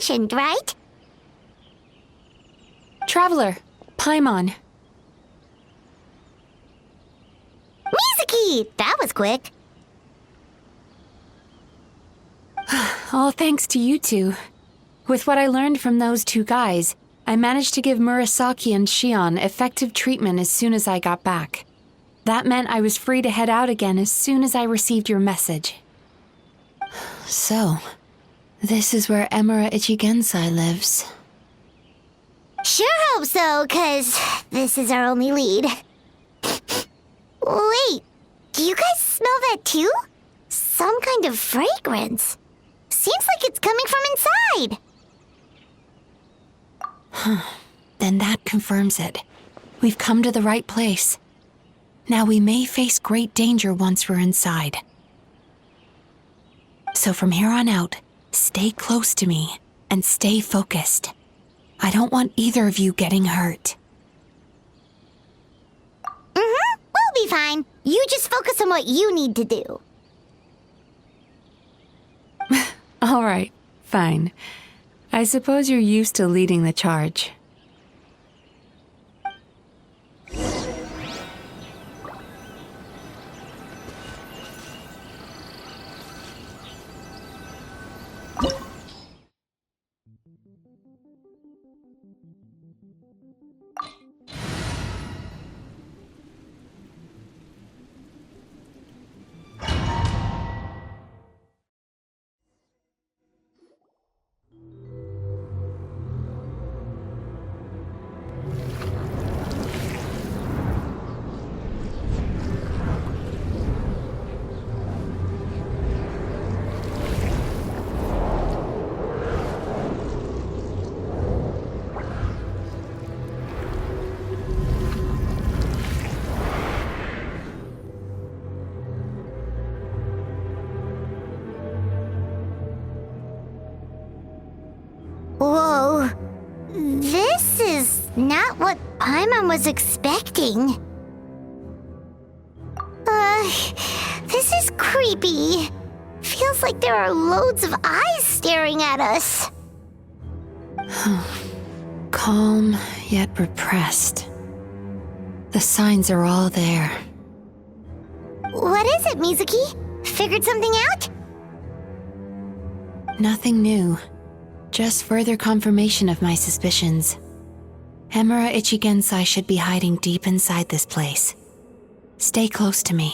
mentioned, right? Traveler, Paimon. Mizuki! That was quick. All thanks to you two. With what I learned from those two guys, I managed to give Murasaki and Shion effective treatment as soon as I got back. That meant I was free to head out again as soon as I received your message. So, this is where Emura Ichigensai lives. Sure hope so, 'cause this is our only lead. Wait, do you guys smell that too? Some kind of fragrance. Seems like it's coming from inside. Then that confirms it. We've come to the right place. Now we may face great danger once we're inside. So from here on out, stay close to me and stay focused. I don't want either of you getting hurt. We'll be fine. You just focus on what you need to do. All right, fine. I suppose you're used to leading the charge. Whoa. This is not what Paimon was expecting. This is creepy. Feels like there are loads of eyes staring at us. Calm, yet repressed. The signs are all there. What is it, Mizuki? Figured something out? Nothing new. Just further confirmation of my suspicions. Emura Ichigensai should be hiding deep inside this place. Stay close to me.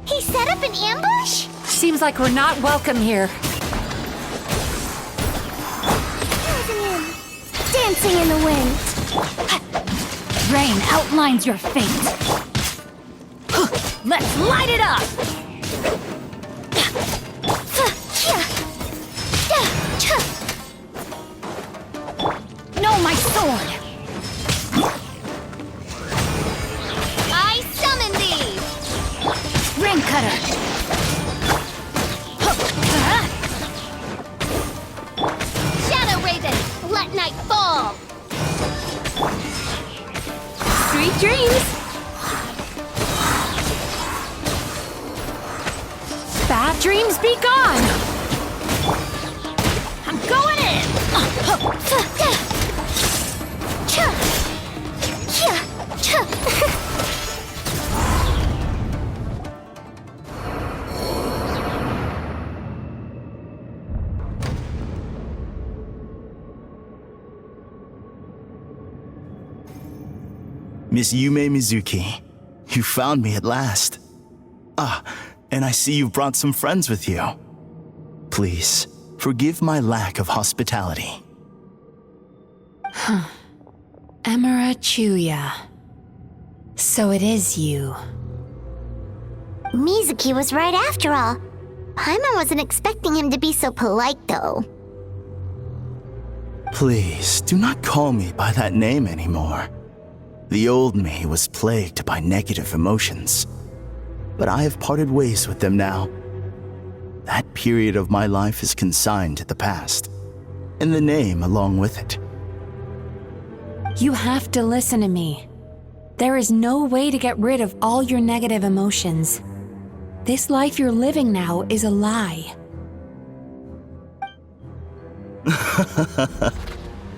He set up an ambush? Seems like we're not welcome here. Dancing in the wind. Rain outlines your fate. Let's light it up! No, my sword! I summon thee! Rain cutter! Shadow Raven, let night fall! Sweet dreams! Bad dreams be gone! I'm going in! Miss Yume Mizuki, you found me at last. Ah, and I see you've brought some friends with you. Please, forgive my lack of hospitality. Emura Chuya. So it is you. Mizuki was right after all. Paimon wasn't expecting him to be so polite, though. Please, do not call me by that name anymore. The old me was plagued by negative emotions, but I have parted ways with them now. That period of my life is consigned to the past, and the name along with it. You have to listen to me. There is no way to get rid of all your negative emotions. This life you're living now is a lie.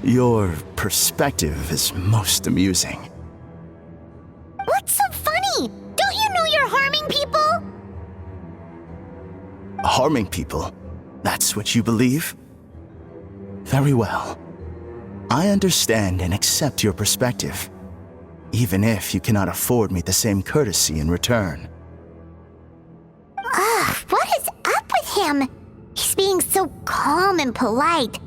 Your perspective is most amusing. What's so funny? Don't you know you're harming people? Harming people? That's what you believe? Very well. I understand and accept your perspective, even if you cannot afford me the same courtesy in return. What is up with him? He's being so calm and polite.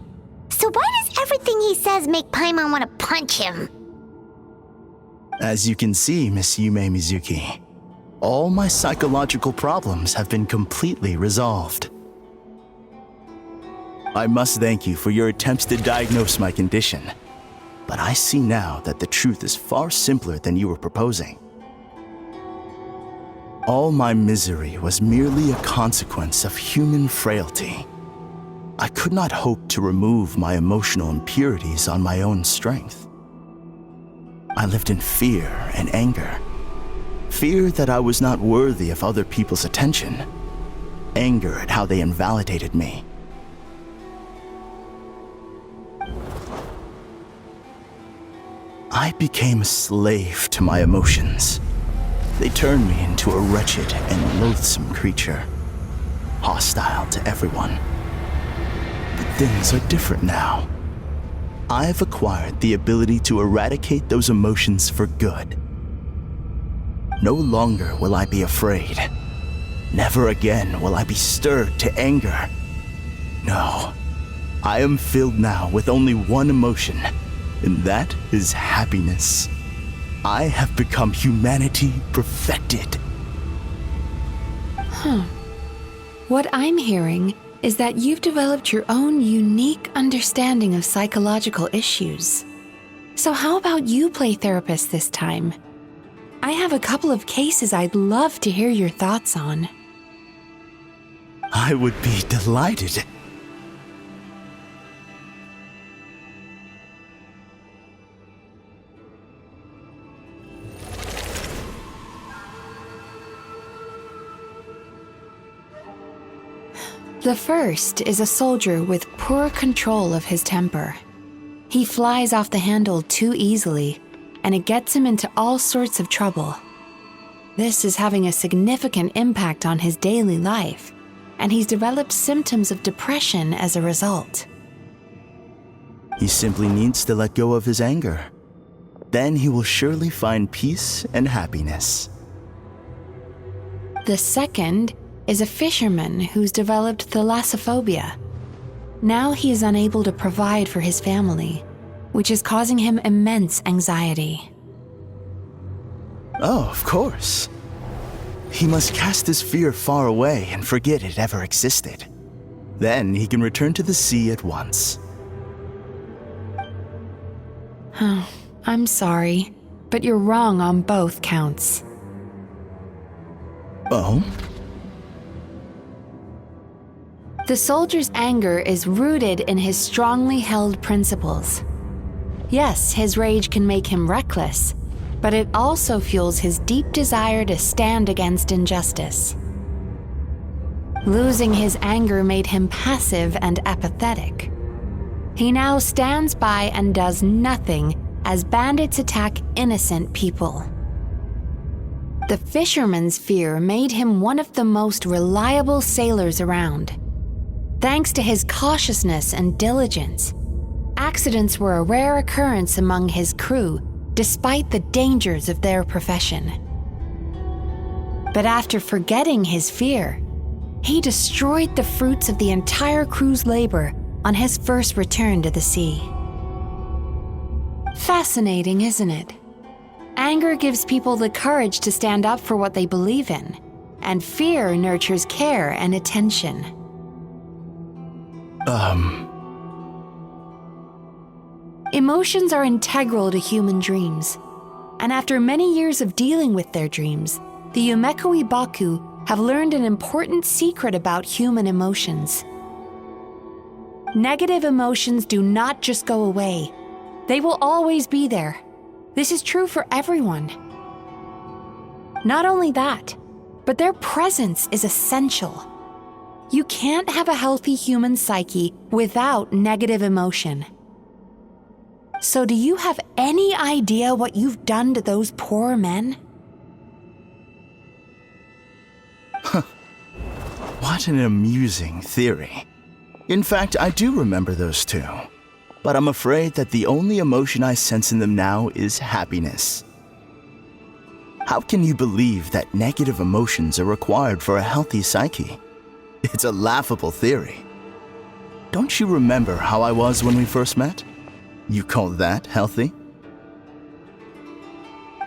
So why does everything he says make Paimon want to punch him? As you can see, Miss Yume Mizuki, all my psychological problems have been completely resolved. I must thank you for your attempts to diagnose my condition, but I see now that the truth is far simpler than you were proposing. All my misery was merely a consequence of human frailty. I could not hope to remove my emotional impurities on my own strength. I lived in fear and anger. Fear that I was not worthy of other people's attention. Anger at how they invalidated me. I became a slave to my emotions. They turned me into a wretched and loathsome creature, hostile to everyone. But things are different now. I have acquired the ability to eradicate those emotions for good. No longer will I be afraid. Never again will I be stirred to anger. No, I am filled now with only one emotion, and that is happiness. I have become humanity perfected. What I'm hearing is that you've developed your own unique understanding of psychological issues. So how about you play therapist this time? I have a couple of cases I'd love to hear your thoughts on. I would be delighted. The first is a soldier with poor control of his temper. He flies off the handle too easily, and it gets him into all sorts of trouble. This is having a significant impact on his daily life, and he's developed symptoms of depression as a result. He simply needs to let go of his anger. Then he will surely find peace and happiness. The second is a fisherman who's developed thalassophobia. Now he is unable to provide for his family, which is causing him immense anxiety. Oh, of course. He must cast his fear far away and forget it ever existed. Then he can return to the sea at once. I'm sorry, but you're wrong on both counts. Oh? The soldier's anger is rooted in his strongly held principles. Yes, his rage can make him reckless, but it also fuels his deep desire to stand against injustice. Losing his anger made him passive and apathetic. He now stands by and does nothing as bandits attack innocent people. The fisherman's fear made him one of the most reliable sailors around. Thanks to his cautiousness and diligence, accidents were a rare occurrence among his crew, despite the dangers of their profession. But after forgetting his fear, he destroyed the fruits of the entire crew's labor on his first return to the sea. Fascinating, isn't it? Anger gives people the courage to stand up for what they believe in, and fear nurtures care and attention. Emotions are integral to human dreams. And after many years of dealing with their dreams, the Yumekoi Baku have learned an important secret about human emotions. Negative emotions do not just go away. They will always be there. This is true for everyone. Not only that, but their presence is essential. You can't have a healthy human psyche without negative emotion. So do you have any idea what you've done to those poor men? What an amusing theory. In fact, I do remember those two. But I'm afraid that the only emotion I sense in them now is happiness. How can you believe that negative emotions are required for a healthy psyche? It's a laughable theory. Don't you remember how I was when we first met? You call that healthy?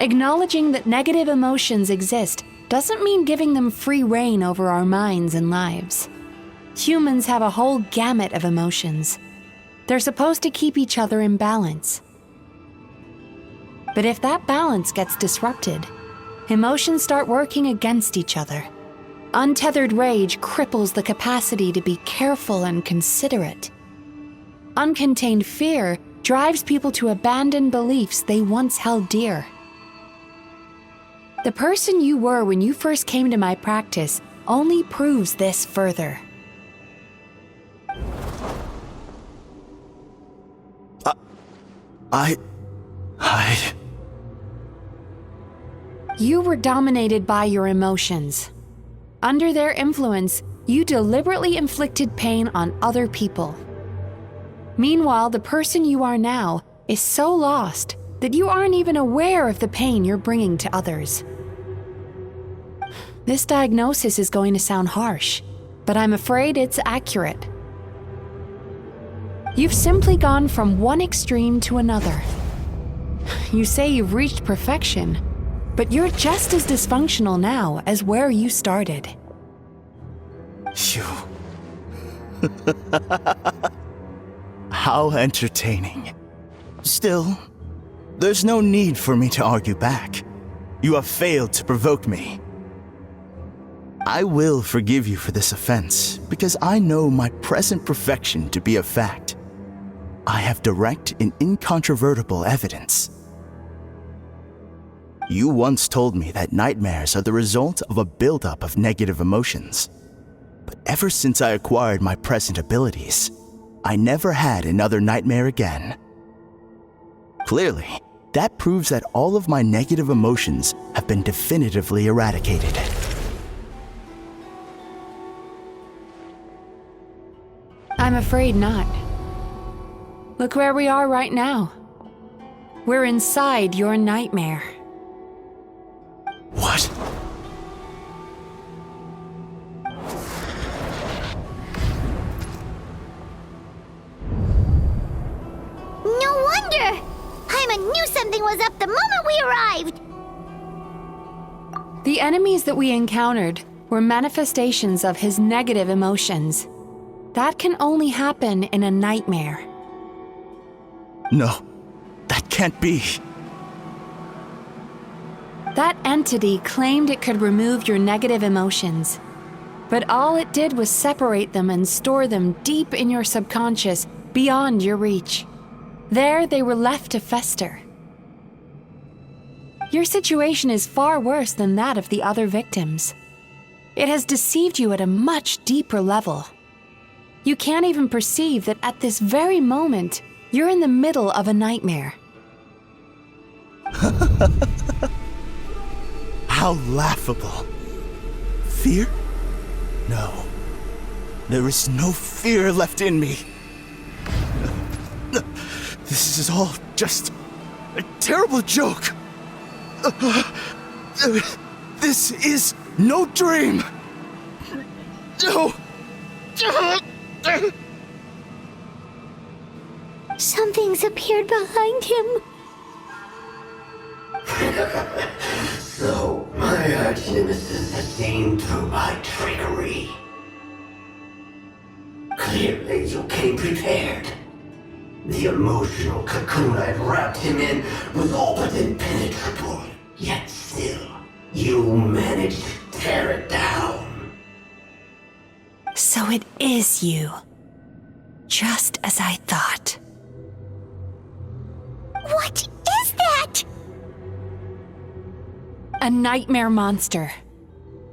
Acknowledging that negative emotions exist doesn't mean giving them free rein over our minds and lives. Humans have a whole gamut of emotions. They're supposed to keep each other in balance. But if that balance gets disrupted, emotions start working against each other. Untethered rage cripples the capacity to be careful and considerate. Uncontained fear drives people to abandon beliefs they once held dear. The person you were when you first came to my practice only proves this further. You were dominated by your emotions. Under their influence, you deliberately inflicted pain on other people. Meanwhile, the person you are now is so lost that you aren't even aware of the pain you're bringing to others. This diagnosis is going to sound harsh, but I'm afraid it's accurate. You've simply gone from one extreme to another. You say you've reached perfection, but you're just as dysfunctional now as where you started. You... How entertaining. Still, there's no need for me to argue back. You have failed to provoke me. I will forgive you for this offense because I know my present perfection to be a fact. I have direct and incontrovertible evidence. You once told me that nightmares are the result of a buildup of negative emotions. But ever since I acquired my present abilities, I never had another nightmare again. Clearly, that proves that all of my negative emotions have been definitively eradicated. I'm afraid not. Look where we are right now. We're inside your nightmare. What? No wonder! Paimon knew something was up the moment we arrived! The enemies that we encountered were manifestations of his negative emotions. That can only happen in a nightmare. No, that can't be. That entity claimed it could remove your negative emotions, but all it did was separate them and store them deep in your subconscious, beyond your reach. There they were left to fester. Your situation is far worse than that of the other victims. It has deceived you at a much deeper level. You can't even perceive that at this very moment, you're in the middle of a nightmare. How laughable. Fear? No. There is no fear left in me. This is all just a terrible joke. This is no dream. No. Something's appeared behind him. So, my arch-nemesis has seen through my trickery. Clearly, you came prepared. The emotional cocoon I'd wrapped him in was all but impenetrable. Yet still, you managed to tear it down. So it is you. Just as I thought. What is that? A nightmare monster.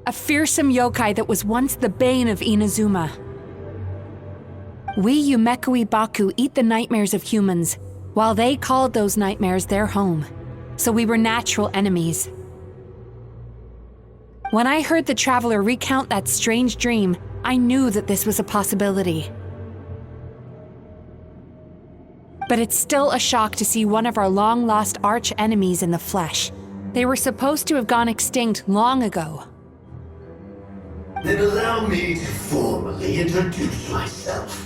A fearsome yokai that was once the bane of Inazuma. We Yumekoi Baku eat the nightmares of humans, while they called those nightmares their home. So we were natural enemies. When I heard the traveler recount that strange dream, I knew that this was a possibility. But it's still a shock to see one of our long-lost arch-enemies in the flesh. They were supposed to have gone extinct long ago. Then allow me to formally introduce myself.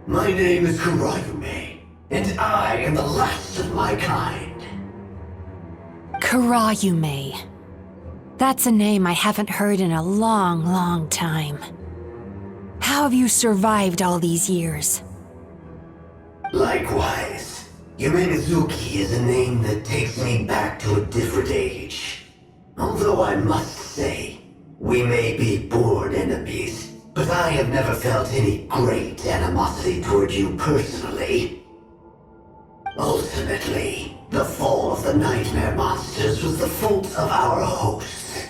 My name is Kurayume, and I am the last of my kind. Kurayume. That's a name I haven't heard in a long, long time. How have you survived all these years? Likewise, Yumezuki is a name that takes me back to a different age. Although I must say, we may be born enemies, but I have never felt any great animosity toward you personally. Ultimately, the fall of the nightmare monsters was the fault of our hosts.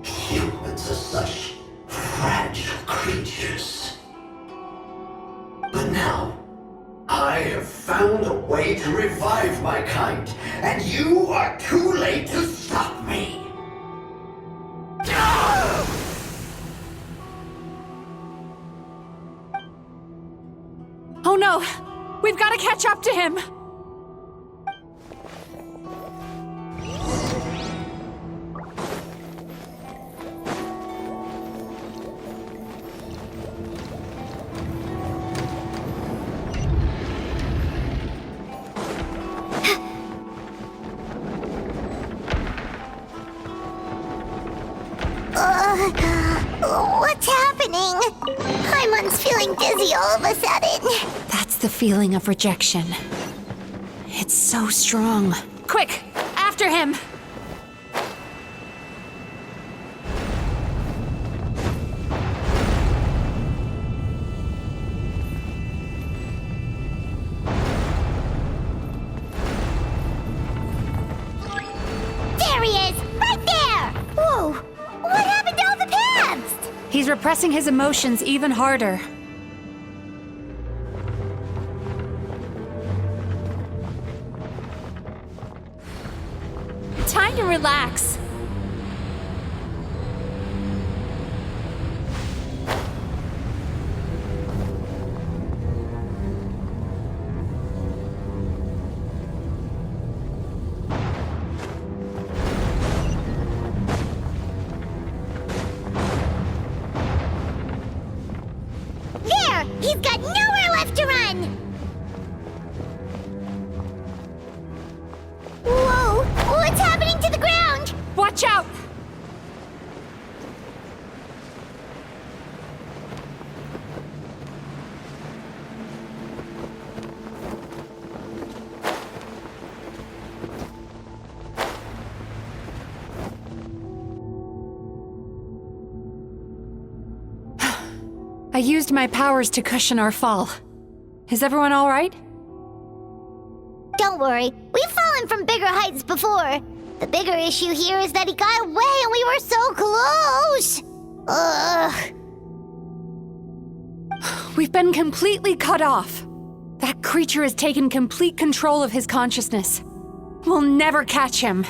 Humans are such fragile creatures. But now, I have found a way to revive my kind, and you are too late to stop me. Oh no! We've got to catch up to him! What's happening? Paimon's feeling dizzy all of a sudden. That's the feeling of rejection. It's so strong. Quick! After him! There he is! Right there! Whoa! What happened to all the paths? He's repressing his emotions even harder. Time to relax. There! He's got nowhere left to run! Whoa! What's happening to the ground? Watch out! I used my powers to cushion our fall. Is everyone all right? Don't worry, we've fallen from bigger heights before. The bigger issue here is that he got away and we were so close! Ugh. We've been completely cut off. That creature has taken complete control of his consciousness. We'll never catch him.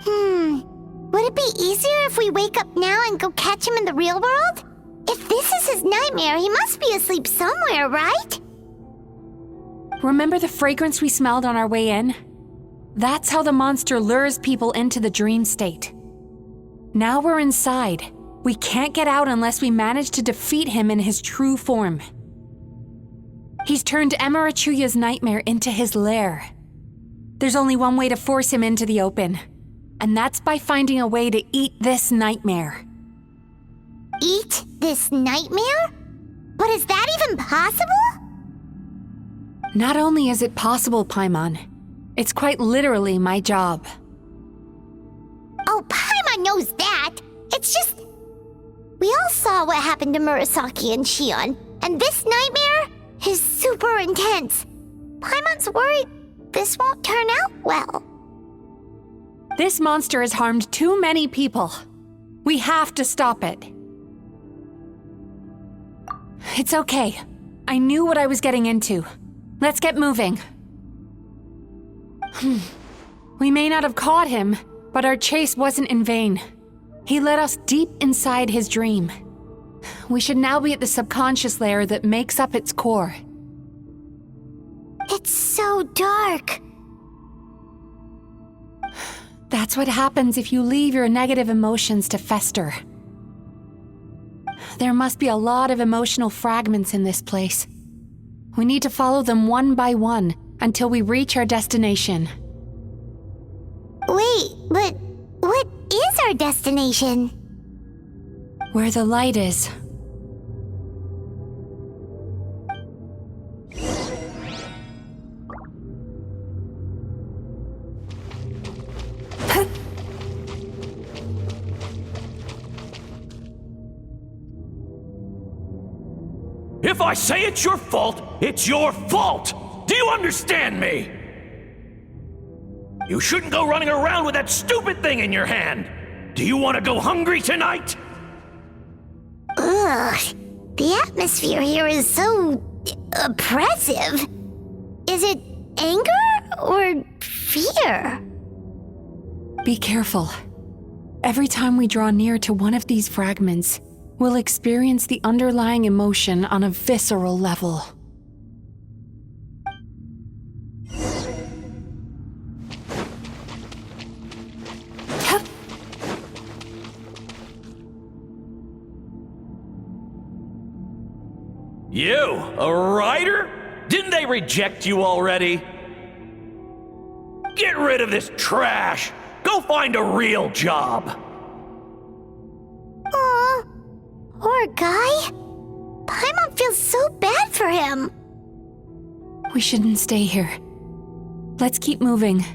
Would it be easier if we wake up now and go catch him in the real world? If this is his nightmare, he must be asleep somewhere, right? Remember the fragrance we smelled on our way in? That's how the monster lures people into the dream state. Now we're inside. We can't get out unless we manage to defeat him in his true form. He's turned Emarachuya's nightmare into his lair. There's only one way to force him into the open, and that's by finding a way to eat this nightmare. Eat this nightmare? But is that even possible? Not only is it possible, Paimon, it's quite literally my job. Oh, Paimon knows that. It's just... We all saw what happened to Murasaki and Shion, and this nightmare is super intense. Paimon's worried this won't turn out well. This monster has harmed too many people. We have to stop it. It's okay. I knew what I was getting into. Let's get moving. We may not have caught him, but our chase wasn't in vain. He led us deep inside his dream. We should now be at the subconscious layer that makes up its core. It's so dark. That's what happens if you leave your negative emotions to fester. There must be a lot of emotional fragments in this place. We need to follow them one by one until we reach our destination. Wait, but what is our destination? Where the light is. If I say it's your fault, it's your fault! Do you understand me? You shouldn't go running around with that stupid thing in your hand! Do you want to go hungry tonight? Ugh, the atmosphere here is so oppressive. Is it anger or fear? Be careful. Every time we draw near to one of these fragments, we'll experience the underlying emotion on a visceral level. You, a writer? Didn't they reject you already? Get rid of this trash! Go find a real job! Aw, poor guy. Paimon feels so bad for him. We shouldn't stay here. Let's keep moving.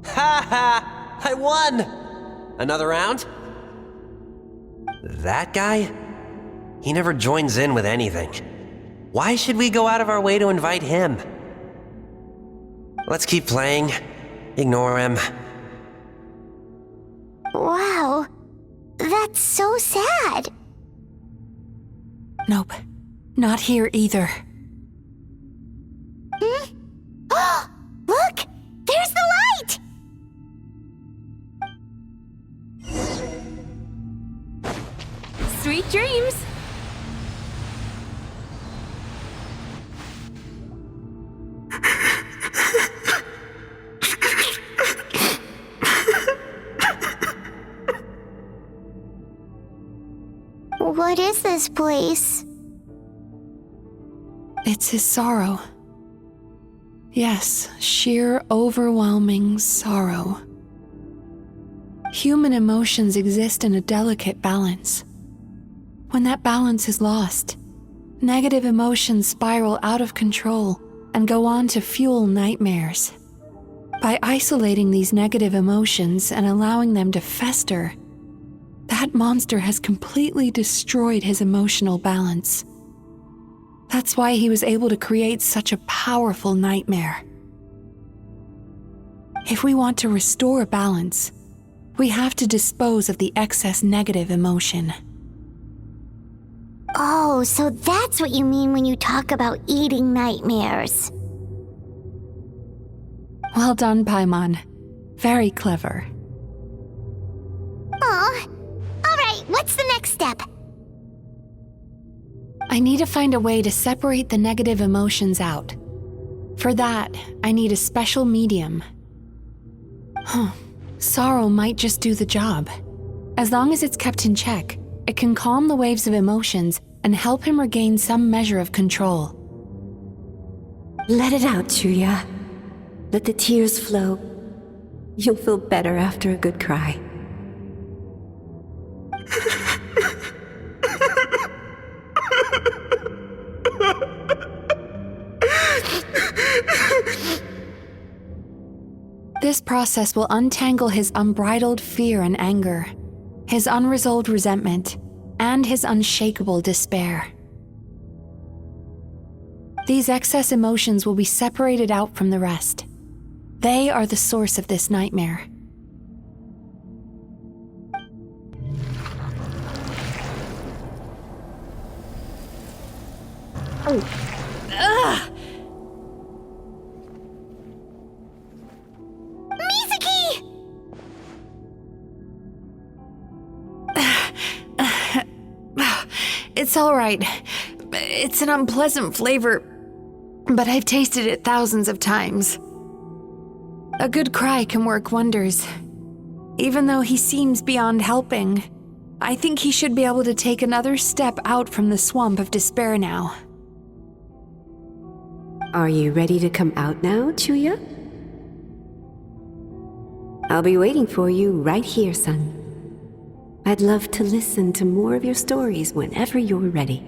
Ha ha! I won! Another round? That guy? He never joins in with anything. Why should we go out of our way to invite him? Let's keep playing. Ignore him. Wow, that's so sad. Nope. Not here either. Look! There's the light! Sweet dreams! What is this place? It's his sorrow. Yes, sheer overwhelming sorrow. Human emotions exist in a delicate balance. When that balance is lost, negative emotions spiral out of control and go on to fuel nightmares. By isolating these negative emotions and allowing them to fester, that monster has completely destroyed his emotional balance. That's why he was able to create such a powerful nightmare. If we want to restore balance, we have to dispose of the excess negative emotion. Oh, so that's what you mean when you talk about eating nightmares. Well done, Paimon. Very clever. Aw. Alright, what's the next step? I need to find a way to separate the negative emotions out. For that, I need a special medium. Sorrow might just do the job. As long as it's kept in check, it can calm the waves of emotions and help him regain some measure of control. Let it out, Chuya. Let the tears flow You'll feel better after a good cry. This process will untangle his unbridled fear and anger, his unresolved resentment, and his unshakable despair. These excess emotions will be separated out from the rest. They are the source of this nightmare. It's all right. It's an unpleasant flavor, but I've tasted it thousands of times. A good cry can work wonders. Even though he seems beyond helping, I think he should be able to take another step out from the swamp of despair now. Are you ready to come out now, Chuya? I'll be waiting for you right here, son. I'd love to listen to more of your stories whenever you're ready.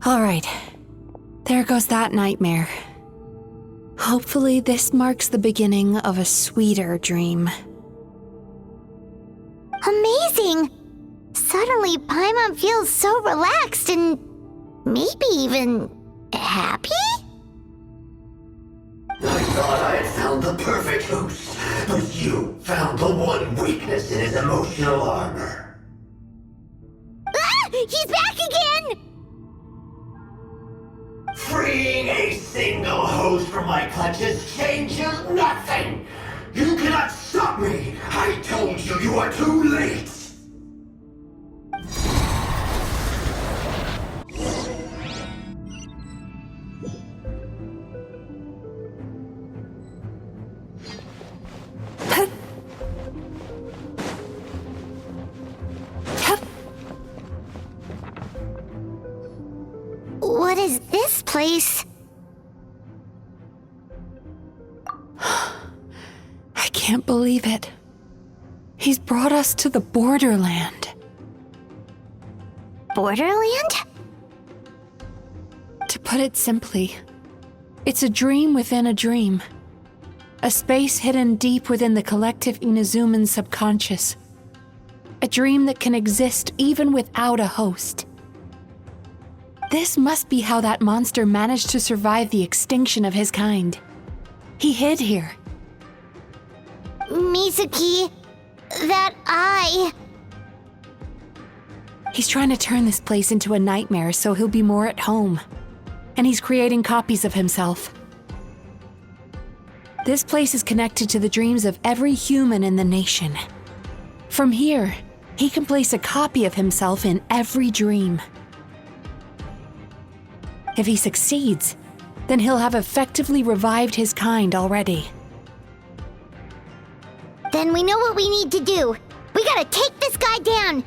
All right, there goes that nightmare. Hopefully this marks the beginning of a sweeter dream. Amazing! Suddenly, Paimon feels so relaxed and maybe even happy? I thought I had found the perfect host, but you found the one weakness in his emotional armor. Ah! He's back again! Freeing a single host from my clutches changes nothing! You cannot stop me! I told you you are too late! What is this place? I can't believe it. He's brought us to the borderland. Borderland? To put it simply, it's a dream within a dream. A space hidden deep within the collective Inazuman subconscious. A dream that can exist even without a host. This must be how that monster managed to survive the extinction of his kind. He hid here. Mizuki, that eye. He's trying to turn this place into a nightmare so he'll be more at home. And he's creating copies of himself. This place is connected to the dreams of every human in the nation. From here, he can place a copy of himself in every dream. If he succeeds, then he'll have effectively revived his kind already. Then we know what we need to do. We gotta take this guy down.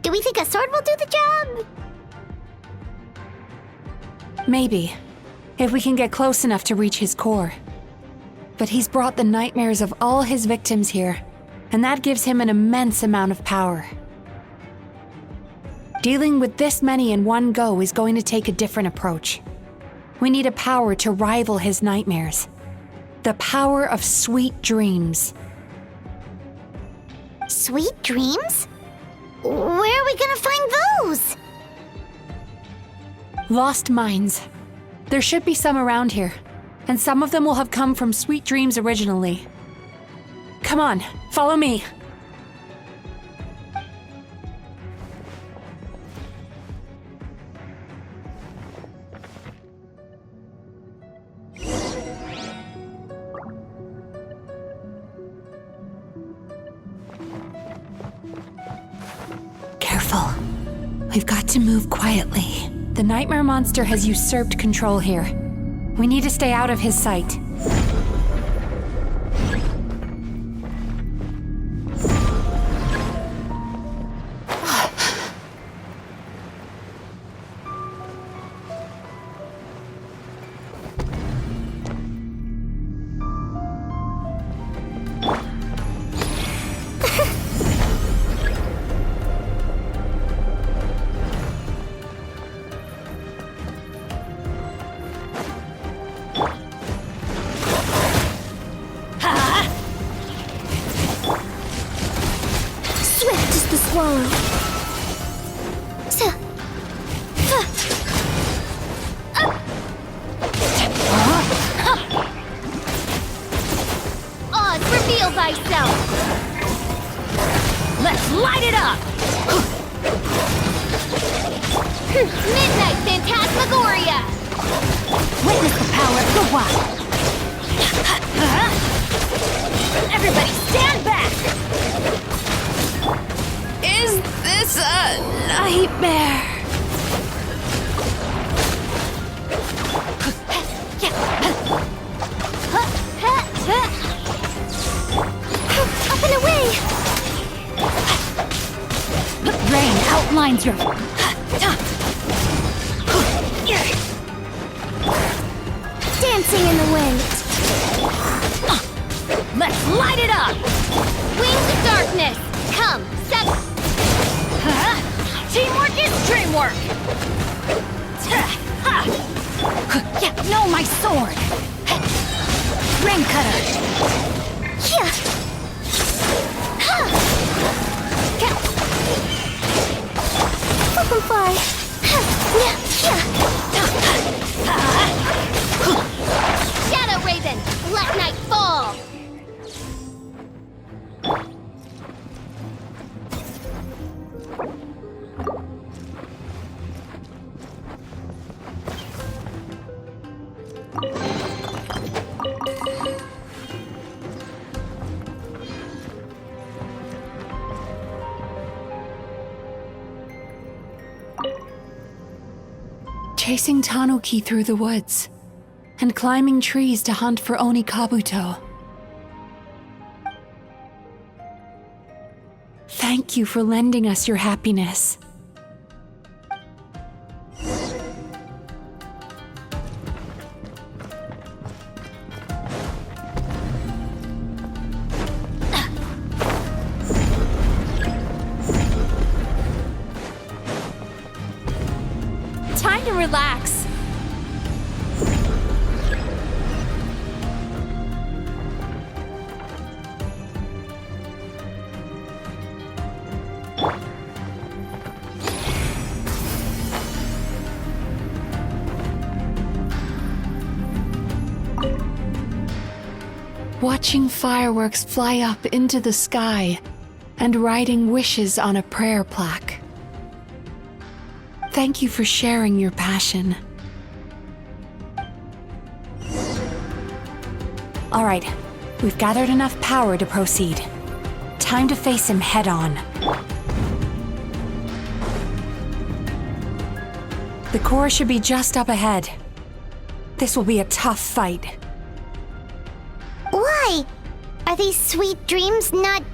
Do we think a sword will do the job? Maybe, if we can get close enough to reach his core. But he's brought the nightmares of all his victims here, and that gives him an immense amount of power. Dealing with this many in one go is going to take a different approach. We need a power to rival his nightmares. The power of sweet dreams. Sweet dreams? Where are we gonna find those? Lost minds. There should be some around here, and some of them will have come from sweet dreams originally. Come on, follow me. careful. We've got to move quietly. The nightmare monster has usurped control here. We need to stay out of his sight. Swift as the swallow. Oz, reveal thyself! Let's light it up! Midnight Phantasmagoria! Witness the power of the wild! Everybody stand back! Is this a nightmare? Up and away! Rain outlines your... Dancing in the wind! Let's light it up! Wings of darkness! Come, Teamwork is dreamwork! No, my sword! Rain cutter! Yeah! Fly! Shadow Raven! Let night fall! Chasing Tanuki through the woods, and climbing trees to hunt for Oni Kabuto. Thank you for lending us your happiness. Time to relax. Watching fireworks fly up into the sky and writing wishes on a prayer plaque. Thank you for sharing your passion. All right, we've gathered enough power to proceed. Time to face him head on. The core should be just up ahead. This will be a tough fight. Why? Are these sweet dreams not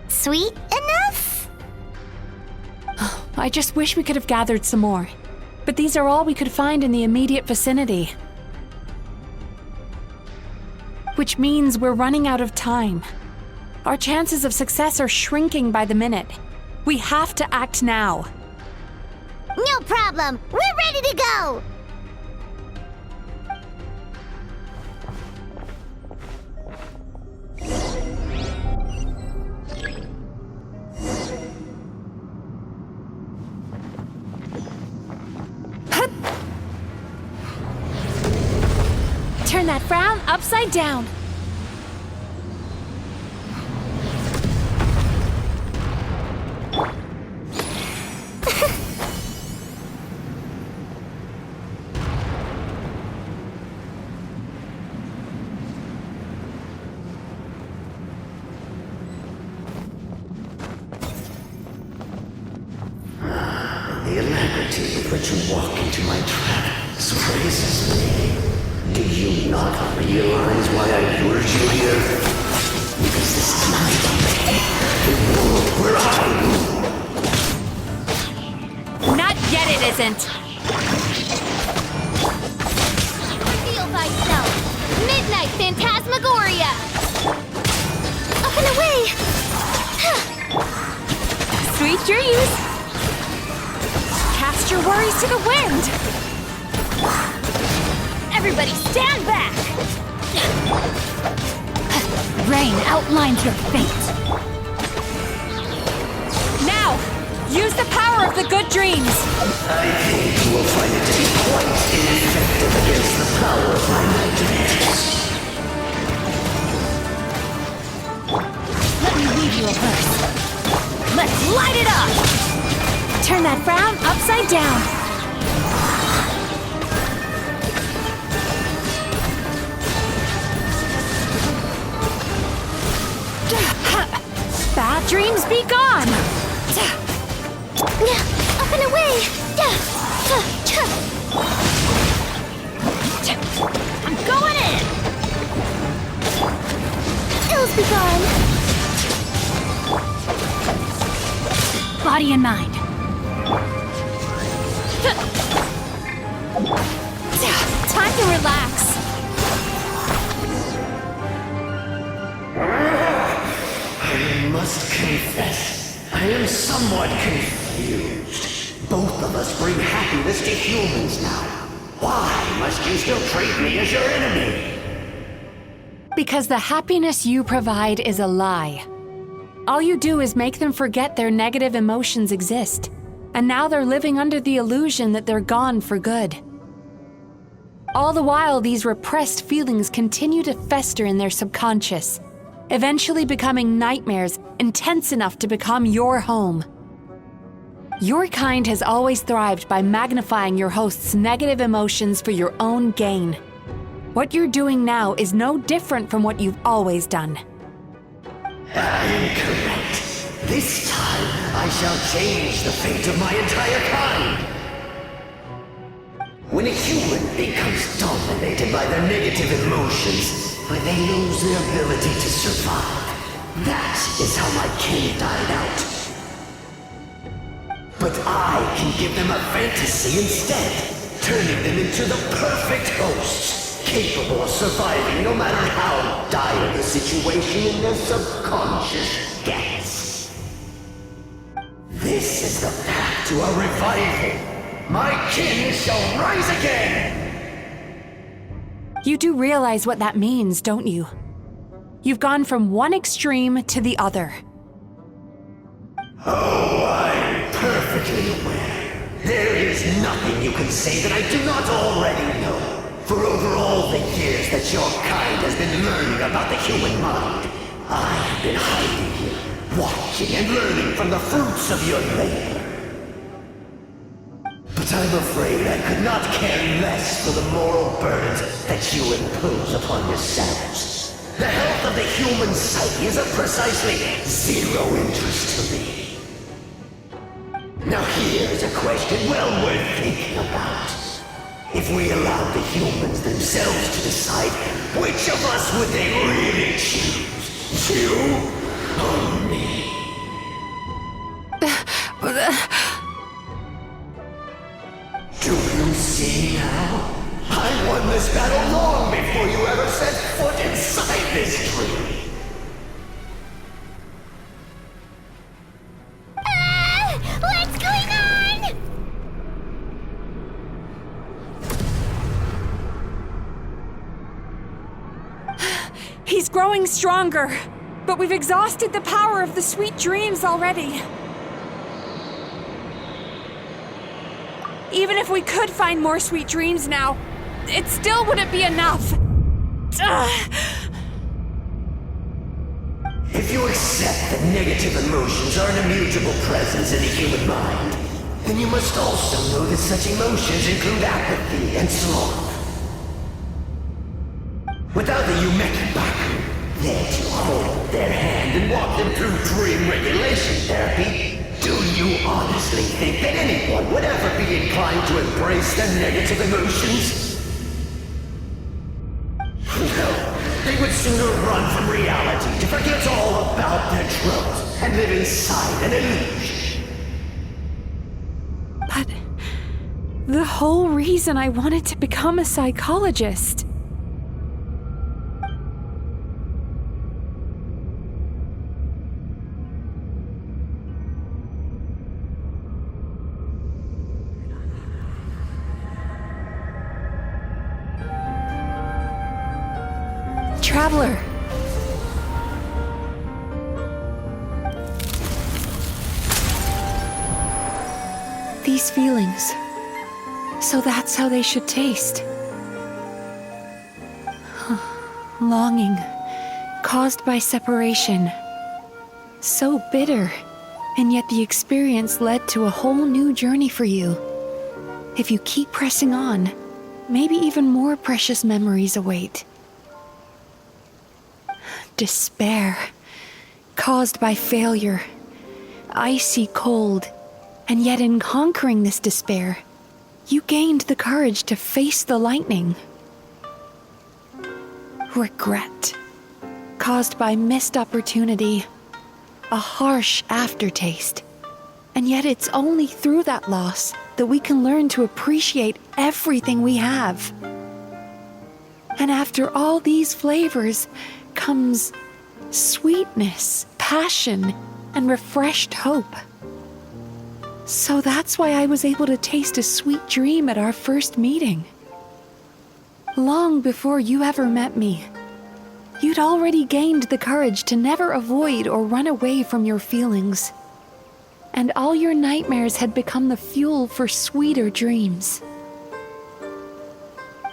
sweet enough? I just wish we could have gathered some more. But these are all we could find in the immediate vicinity. Which means we're running out of time. Our chances of success are shrinking by the minute. We have to act now. No problem. We're ready to go. Turn that frown upside down. The alacrity with which you walk into my trap surprises me. Do you not realize why I lured you here? Because this is my domain, the world where I rule. Not yet it isn't! Feel thyself! Midnight Phantasmagoria! Up and away! Sweet dreams! Cast your worries to the wind! Everybody stand back! Rain outlines your fate. Now, use the power of the good dreams! I think you will find it to be quite ineffective against the power of my nightmares. Let me read you a verse. Let's light it up! Turn that frown upside down. Bad dreams be gone! Up and away! I'm going in! Ills be gone! Body and mind. Time to relax. I must confess, I am somewhat confused. Both of us bring happiness to humans now. Why must you still treat me as your enemy? Because the happiness you provide is a lie. All you do is make them forget their negative emotions exist, and now they're living under the illusion that they're gone for good. All the while, these repressed feelings continue to fester in their subconscious, eventually becoming nightmares intense enough to become your home. Your kind has always thrived by magnifying your host's negative emotions for your own gain. What you're doing now is no different from what you've always done. I am correct. This time, I shall change the fate of my entire kind. When a human becomes dominated by their negative emotions, when they lose their ability to survive, that is how my kin died out. But I can give them a fantasy instead, turning them into the perfect hosts, capable of surviving no matter how dire the situation in their subconscious gets. This is the path to a revival. My kin shall rise again! You do realize what that means, don't you? You've gone from one extreme to the other. Oh, I'm perfectly aware. There is nothing you can say that I do not already know. For over all the years that your kind has been learning about the human mind, I have been hiding here, watching and learning from the fruits of your labor. But I'm afraid I could not care less for the moral burdens that you impose upon yourselves. The health of the human psyche is of precisely zero interest to me. Now here's a question well worth thinking about. If we allowed the humans themselves to decide, which of us would they really choose? You or me? Do you see now? I won this battle long before you ever set foot inside this tree. What's going on? He's growing stronger, but we've exhausted the power of the sweet dreams already. Even if we could find more sweet dreams now, it still wouldn't be enough. If you accept that negative emotions are an immutable presence in the human mind, then you must also know that such emotions include apathy and sloth. Without the Yumekibaku there to hold their hand and walk them through dream regulation therapy, Do you honestly think that anyone would ever be inclined to embrace their negative emotions? No, they would sooner run from reality to forget all about their troubles and live inside an illusion. But the whole reason I wanted to become a psychologist. Traveler. These feelings. So that's how they should taste. Longing, caused by separation. So bitter, and yet the experience led to a whole new journey for you. If you keep pressing on, maybe even more precious memories await. Despair, caused by failure, icy cold, and yet in conquering this despair, you gained the courage to face the lightning. Regret, caused by missed opportunity, a harsh aftertaste, and yet it's only through that loss that we can learn to appreciate everything we have. And after all these flavors comes sweetness, passion, and refreshed hope. So that's why I was able to taste a sweet dream at our first meeting. Long before you ever met me, you'd already gained the courage to never avoid or run away from your feelings. And all your nightmares had become the fuel for sweeter dreams.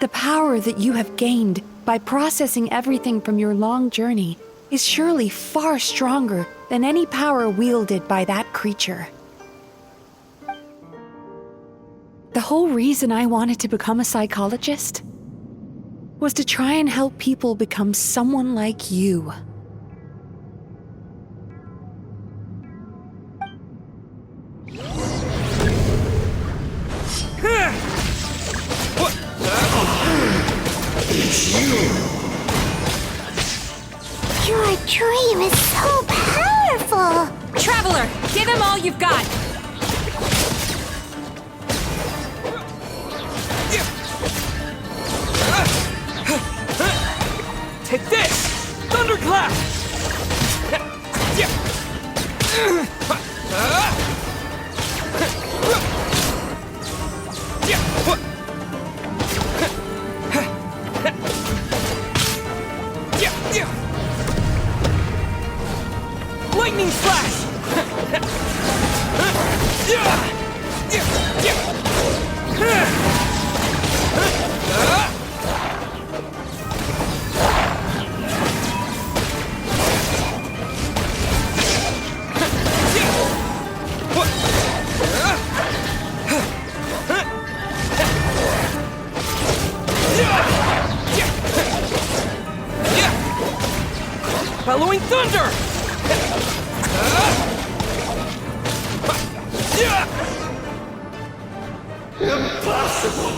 The power that you have gained by processing everything from your long journey is surely far stronger than any power wielded by that creature. The whole reason I wanted to become a psychologist was to try and help people become someone like you. It's you! Your dream is so powerful! Traveler, give him all you've got! Take this! Thunderclap! Lightning slash! Bellowing thunder! Impossible!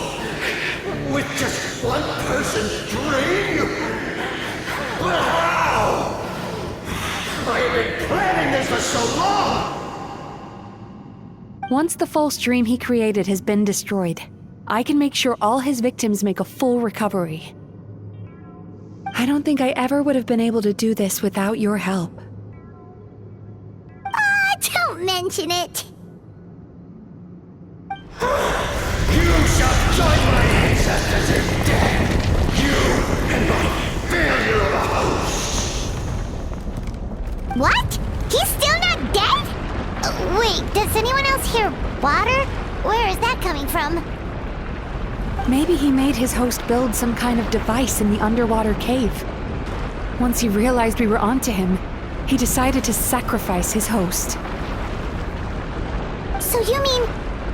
With just one person's dream? But how? I have been planning this for so long! Once the false dream he created has been destroyed, I can make sure all his victims make a full recovery. I don't think I ever would have been able to do this without your help. Don't mention it. You shall join my ancestors in death! You and my failure of a host! What? He's still not dead? Wait, does anyone else hear water? Where is that coming from? Maybe he made his host build some kind of device in the underwater cave. Once he realized we were onto him, he decided to sacrifice his host. So you mean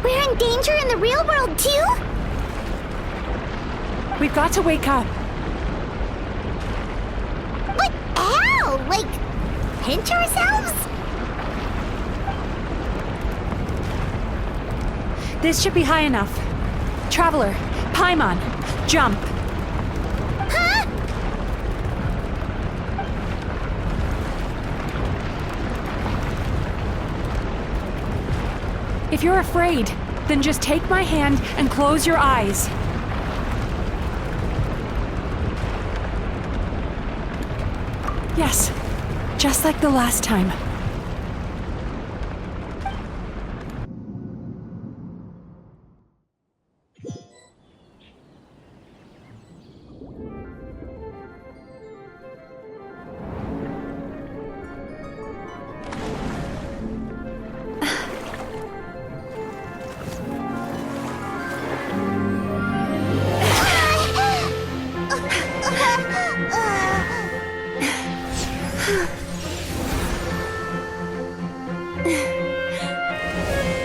we're in danger in the real world too? We've got to wake up. But how? Like, pinch ourselves? This should be high enough. Traveler, Paimon, jump. Huh? If you're afraid, then just take my hand and close your eyes. Yes, just like the last time.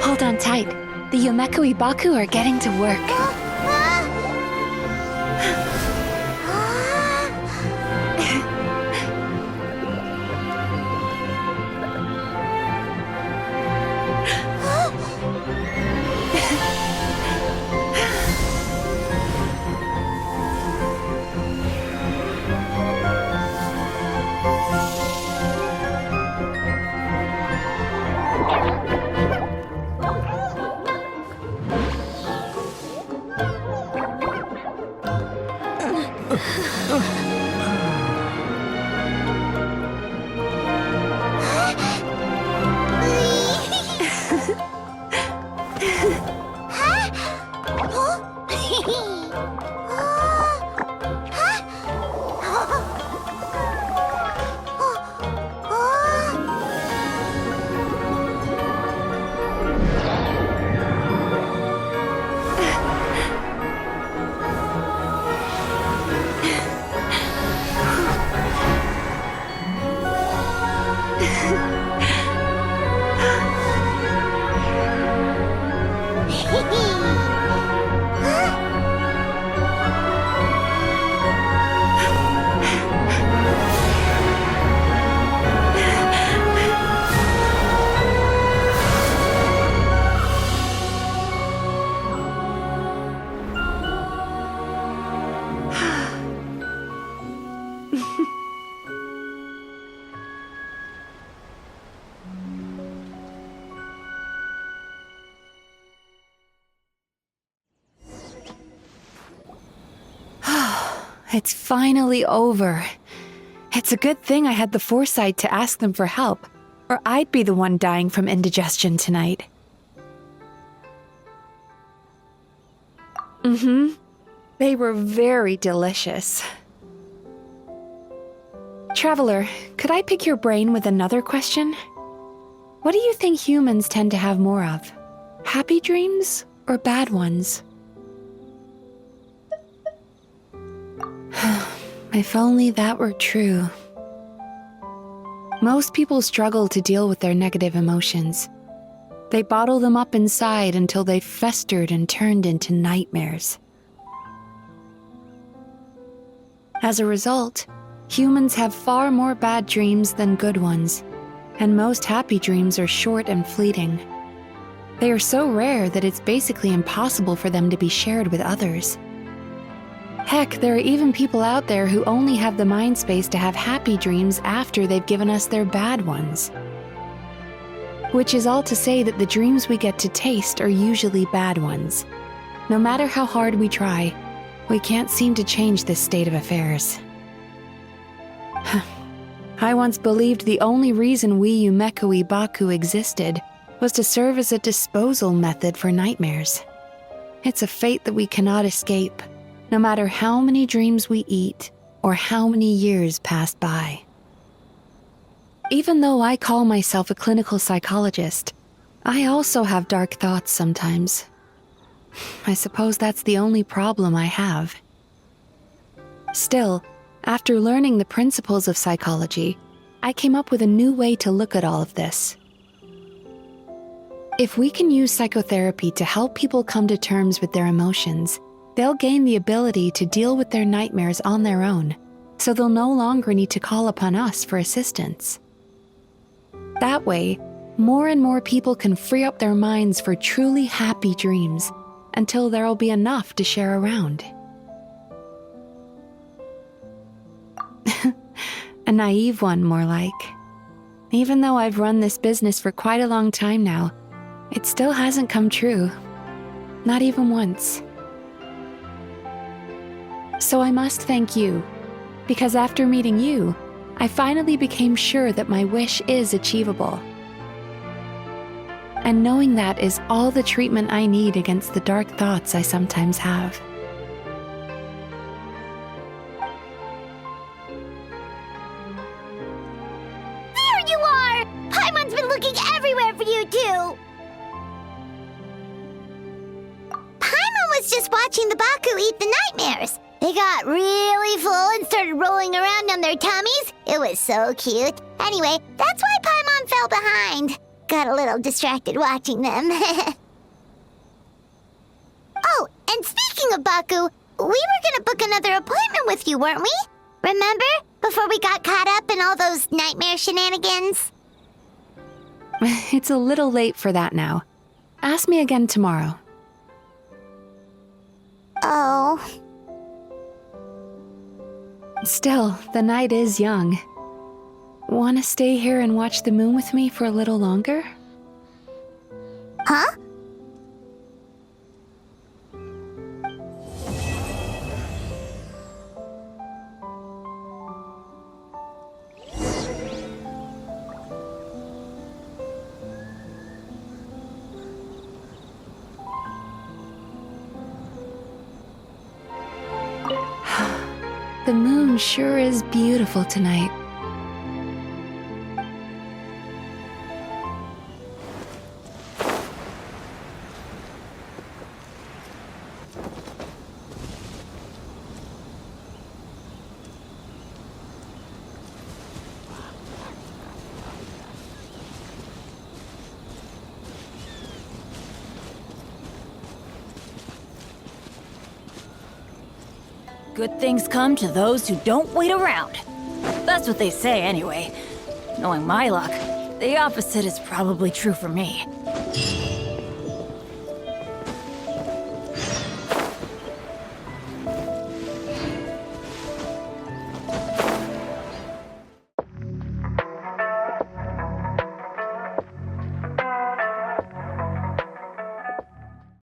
Hold on tight. The Yomekui Baku are getting to work. It's finally over. It's a good thing I had the foresight to ask them for help, or I'd be the one dying from indigestion tonight. They were very delicious. Traveler, could I pick your brain with another question? What do you think humans tend to have more of? Happy dreams or bad ones? If only that were true. Most people struggle to deal with their negative emotions. They bottle them up inside until they've festered and turned into nightmares. As a result, humans have far more bad dreams than good ones, and most happy dreams are short and fleeting. They are so rare that it's basically impossible for them to be shared with others. Heck, there are even people out there who only have the mind space to have happy dreams after they've given us their bad ones. Which is all to say that the dreams we get to taste are usually bad ones. No matter how hard we try, we can't seem to change this state of affairs. I once believed the only reason we Yomekui Baku existed was to serve as a disposal method for nightmares. It's a fate that we cannot escape, no matter how many dreams we eat or how many years pass by. Even though I call myself a clinical psychologist, I also have dark thoughts sometimes. I suppose that's the only problem I have. Still, after learning the principles of psychology, I came up with a new way to look at all of this. If we can use psychotherapy to help people come to terms with their emotions, they'll gain the ability to deal with their nightmares on their own, so they'll no longer need to call upon us for assistance. That way, more and more people can free up their minds for truly happy dreams until there'll be enough to share around. A naive one, more like. Even though I've run this business for quite a long time now, it still hasn't come true. Not even once. So I must thank you, because after meeting you, I finally became sure that my wish is achievable. And knowing that is all the treatment I need against the dark thoughts I sometimes have. There you are! Paimon's been looking everywhere for you, too! Paimon was just watching the Baku eat the nightmares. They got really full and started rolling around on their tummies. It was so cute. Anyway, that's why Paimon fell behind. Got a little distracted watching them. Oh, and speaking of Baku, we were gonna book another appointment with you, weren't we? Remember? Before we got caught up in all those nightmare shenanigans? It's a little late for that now. Ask me again tomorrow. Oh. Still, the night is young. Want to stay here and watch the moon with me for a little longer? Huh? The moon sure is beautiful tonight. Good things come to those who don't wait around. That's what they say anyway. Knowing my luck, the opposite is probably true for me.